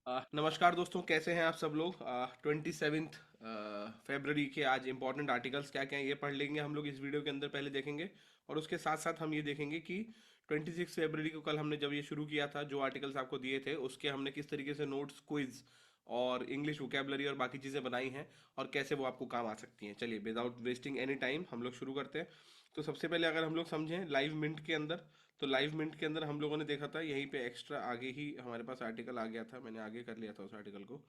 नमस्कार दोस्तों, कैसे हैं आप सब लोग। 27 फरवरी के आज इंपॉर्टेंट आर्टिकल्स क्या क्या हैं ये पढ़ लेंगे हम लोग इस वीडियो के अंदर, पहले देखेंगे। और उसके साथ साथ हम ये देखेंगे कि 26 फरवरी को कल हमने जब ये शुरू किया था, जो आर्टिकल्स आपको दिए थे उसके हमने किस तरीके से नोट्स, क्विज और इंग्लिश वोकेबलरी और बाकी चीज़ें बनाई हैं और कैसे वो आपको काम आ सकती हैं। चलिए, विदाउट वेस्टिंग एनी टाइम हम लोग शुरू करते हैं। तो सबसे पहले अगर हम लोग समझें लाइव मिंट के अंदर, तो लाइव मिंट के अंदर हम लोगों ने देखा था, यहीं पे एक्स्ट्रा आगे ही हमारे पास आर्टिकल आ गया था, मैंने आगे कर लिया था उस आर्टिकल को।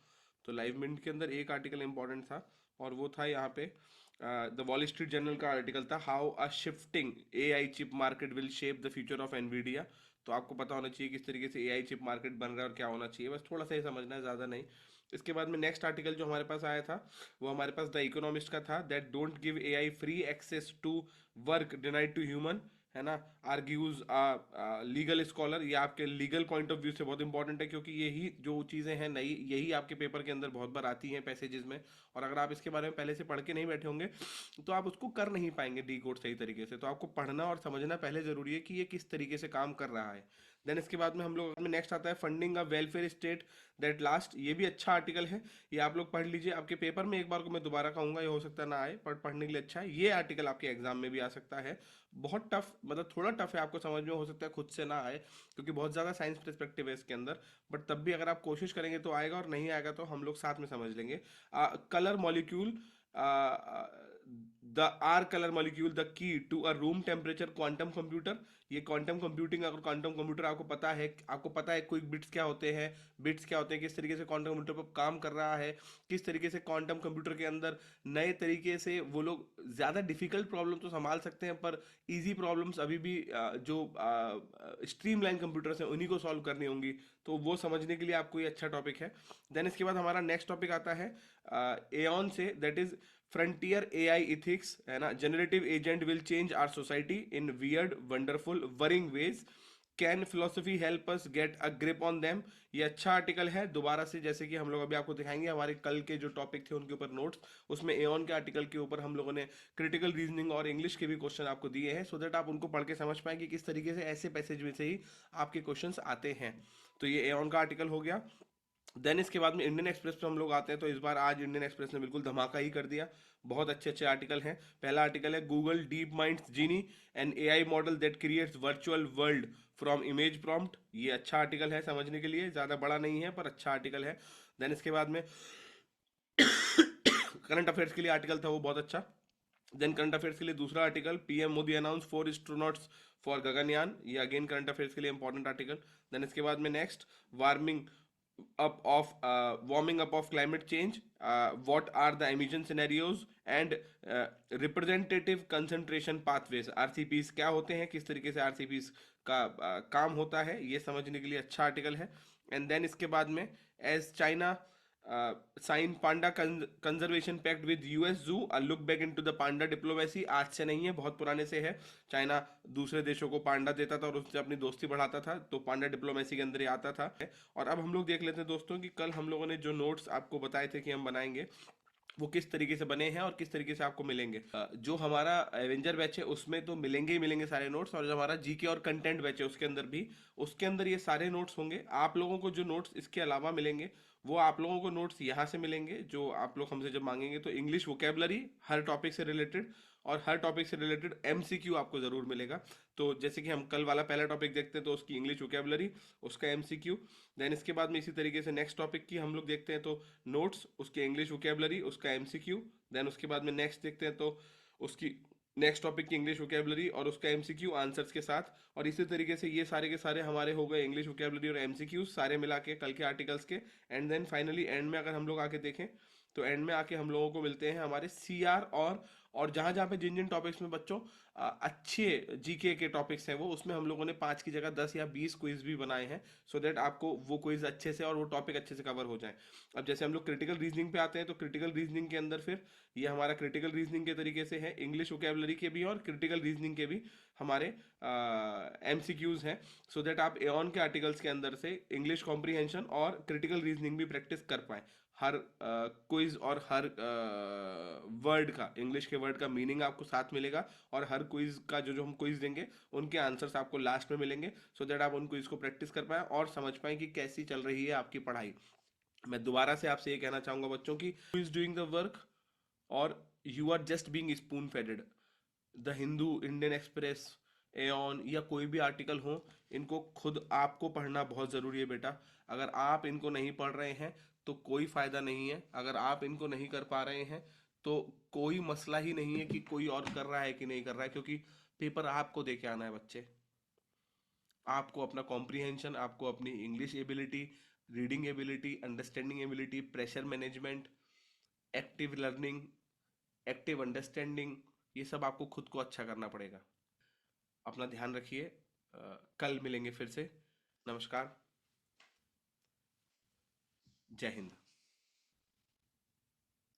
तो लाइव मिंट के अंदर एक आर्टिकल इंपॉर्टेंट था और वो था यहाँ पे द वॉल स्ट्रीट जर्नल का आर्टिकल था, how a shifting AI chip market will shape the future of Nvidia. तो आपको पता होना चाहिए किस तरीके से एआई चिप मार्केट बन रहा है और क्या होना चाहिए, बस थोड़ा सा ही समझना है, ज़्यादा नहीं। इसके बाद में नेक्स्ट आर्टिकल जो हमारे पास आया था वो हमारे पास द इकोनॉमिस्ट का था, that don't give AI free access to work denied to human, है ना। आर्ग्यूज लीगल स्कॉलर, ये आपके लीगल पॉइंट ऑफ व्यू से बहुत इंपॉर्टेंट है, क्योंकि यही जो चीज़ें हैं नई, यही आपके पेपर के अंदर बहुत बार आती हैं पैसेजेस में। और अगर आप इसके बारे में पहले से पढ़ के नहीं बैठे होंगे तो आप उसको कर नहीं पाएंगे डी कोड सही तरीके से। तो आपको पढ़ना और समझना पहले जरूरी है कि ये किस तरीके से काम कर रहा है। देन इसके बाद में हम लोग में नेक्स्ट आता है funding a welfare state that last. ये भी अच्छा आर्टिकल है, ये आप लोग पढ़ लीजिए। आपके पेपर में एक बार को मैं दोबारा कहूंगा, ये हो सकता ना आए, पर पढ़ने के लिए अच्छा है। ये आर्टिकल आपके एग्जाम में भी आ सकता है। बहुत टफ, मतलब थोड़ा टफ है, आपको समझ में हो सकता है खुद से ना आए, क्योंकि बहुत ज़्यादा साइंस पर्सपेक्टिव है इसके अंदर। बट तब भी अगर आप कोशिश करेंगे तो आएगा, और नहीं आएगा तो हम लोग साथ में समझ लेंगे। Colour molecule, the are colour molecule the key to a room temperature quantum computer. ये क्वांटम कंप्यूटिंग, अगर क्वांटम कंप्यूटर आपको पता है कोई बिट्स क्या होते हैं, बिट्स क्या होते हैं, किस तरीके से क्वांटम कंप्यूटर पर काम कर रहा है, किस तरीके से क्वांटम कंप्यूटर के अंदर नए तरीके से वो लोग ज़्यादा डिफिकल्ट प्रॉब्लम तो संभाल सकते हैं, पर इजी प्रॉब्लम्स अभी भी जो स्ट्रीमलाइन कंप्यूटर्स हैं उन्हीं को सॉल्व करनी होंगी। तो वो समझने के लिए आपको ये अच्छा टॉपिक है। देन इसके बाद हमारा नेक्स्ट टॉपिक आता है एऑन से, that is frontier AI ethics, है ना। Generative agent will change our society in weird wonderful worrying ways, can philosophy help us get a grip on them. ये अच्छा आर्टिकल है। दोबारा से जैसे कि हम लोग अभी आपको दिखाएंगे, हमारे कल के जो टॉपिक थे उनके ऊपर नोट्स, उसमें एऑन के आर्टिकल के ऊपर हम लोगों ने क्रिटिकल रीजनिंग और इंग्लिश के भी क्वेश्चन आपको दिए हैं, सो दैट आप उनको पढ़ के समझ पाएं कि किस तरीके से ऐसे पैसेज में से ही आपके क्वेश्चंस आते हैं। तो ये एऑन का आर्टिकल हो गया। देन इसके बाद में इंडियन एक्सप्रेस पे हम लोग आते हैं। तो इस बार आज इंडियन एक्सप्रेस ने बिल्कुल धमाका ही कर दिया। बहुत अच्छे अच्छे आर्टिकल हैं। पहला आर्टिकल है Google DeepMind's Genie, an AI model that creates virtual world from image prompt. ये अच्छा आर्टिकल है समझने के लिए, ज़्यादा बड़ा नहीं है पर अच्छा आर्टिकल है। देन इसके बाद में करंट अफेयर्स के लिए आर्टिकल था वो बहुत अच्छा। देन करंट अफेयर्स के लिए दूसरा article, PM Modi announce 4 astronauts for Gaganyaan. ये अगेन करंट अफेयर्स के लिए इंपॉर्टेंट आर्टिकल। देन इसके बाद में next, warming up of warming up of climate change, what are the emission scenarios and representative concentration pathways, RCPs क्या होते हैं, किस तरीके से RCPs का काम होता है, ये समझने के लिए अच्छा आर्टिकल है। एंड देन इसके बाद में, as China sign panda conservation pact with US zoo, a look back into the panda diplomacy. आज से नहीं है, बहुत पुराने से है। चाइना दूसरे देशों को पांडा देता था और उससे अपनी दोस्ती बढ़ाता था, तो पांडा डिप्लोमेसी के अंदर ही आता था। और अब हम लोग देख लेते हैं दोस्तों कि कल हम लोगों ने जो नोट्स आपको बताए थे कि हम बनाएंगे, वो किस तरीके से बने हैं और किस तरीके से आपको मिलेंगे। जो हमारा एवेंजर बैच है उसमें तो मिलेंगे ही मिलेंगे सारे नोट्स, और जो हमारा जीके और कंटेंट बैच है उसके अंदर भी, उसके अंदर ये सारे नोट्स होंगे। आप लोगों को जो नोट्स इसके अलावा मिलेंगे, वो आप लोगों को नोट्स यहाँ से मिलेंगे, जो आप लोग हमसे जब मांगेंगे। तो इंग्लिश वोकेबलरी हर टॉपिक से रिलेटेड, और हर टॉपिक से रिलेटेड एमसीक्यू आपको ज़रूर मिलेगा। तो जैसे कि हम कल वाला पहला टॉपिक देखते हैं, तो उसकी इंग्लिश वोकेबलरी, उसका एमसीक्यू। देन इसके बाद में इसी तरीके से नेक्स्ट टॉपिक की हम लोग देखते हैं, तो नोट्स, उसके इंग्लिश वोकेबलरी, उसका एमसीक्यू। देन उसके बाद में नेक्स्ट देखते हैं, तो उसकी नेक्स्ट टॉपिक की इंग्लिश वोकेबलरी और उसका एमसीक्यू आंसर्स के साथ। और इसी तरीके से ये सारे के सारे हमारे हो गए इंग्लिश वोकेबलरी और एमसीक्यू सारे मिला के कल के आर्टिकल्स के। एंड देन फाइनली एंड में अगर हम लोग आके देखें, तो एंड में आके हम लोगों को मिलते हैं हमारे सीआर और जहाँ जहाँ पे जिन जिन टॉपिक्स में बच्चों अच्छे जीके के टॉपिक्स हैं, वो उसमें हम लोगों ने 5 की जगह 10 या 20 क्विज भी बनाए हैं, सो दैट आपको वो क्विज अच्छे से और वो टॉपिक अच्छे से कवर हो जाए। अब जैसे हम लोग क्रिटिकल रीजनिंग पे आते हैं, तो क्रिटिकल रीजनिंग के अंदर फिर ये हमारा क्रिटिकल रीजनिंग के तरीके से है, इंग्लिश वोकेबलरी के भी और क्रिटिकल रीजनिंग के भी हमारे एमसीक्यूज हैं, सो दैट आप एऑन के आर्टिकल्स के अंदर से इंग्लिश कॉम्प्रीहेंशन और क्रिटिकल रीजनिंग भी प्रैक्टिस कर पाएँ। हर क्विज और हर वर्ड का, इंग्लिश के वर्ड का मीनिंग आपको साथ मिलेगा, और हर क्विज का जो जो हम क्विज देंगे उनके आंसर्स आपको लास्ट में मिलेंगे, सो दैट आप उन क्विज को प्रैक्टिस कर पाएँ और समझ पाएँ कि कैसी चल रही है आपकी पढ़ाई। मैं दोबारा से आपसे ये कहना चाहूंगा बच्चों की, who is doing the work और you are just being spoon fed. The Hindu, Indian Express, एऑन या कोई भी आर्टिकल हो, इनको खुद आपको पढ़ना बहुत ज़रूरी है बेटा। अगर आप इनको नहीं पढ़ रहे हैं तो कोई फ़ायदा नहीं है। अगर आप इनको नहीं कर पा रहे हैं तो कोई मसला ही नहीं है कि कोई और कर रहा है कि नहीं कर रहा है, क्योंकि पेपर आपको दे के आना है बच्चे। आपको अपना कॉम्प्रीहेंशन, आपको अपनी English ability, reading ability, understanding ability, pressure management, active learning, active understanding, ये सब आपको खुद को अच्छा करना पड़ेगा। अपना ध्यान रखिए। कल मिलेंगे फिर से। नमस्कार। जय हिंद।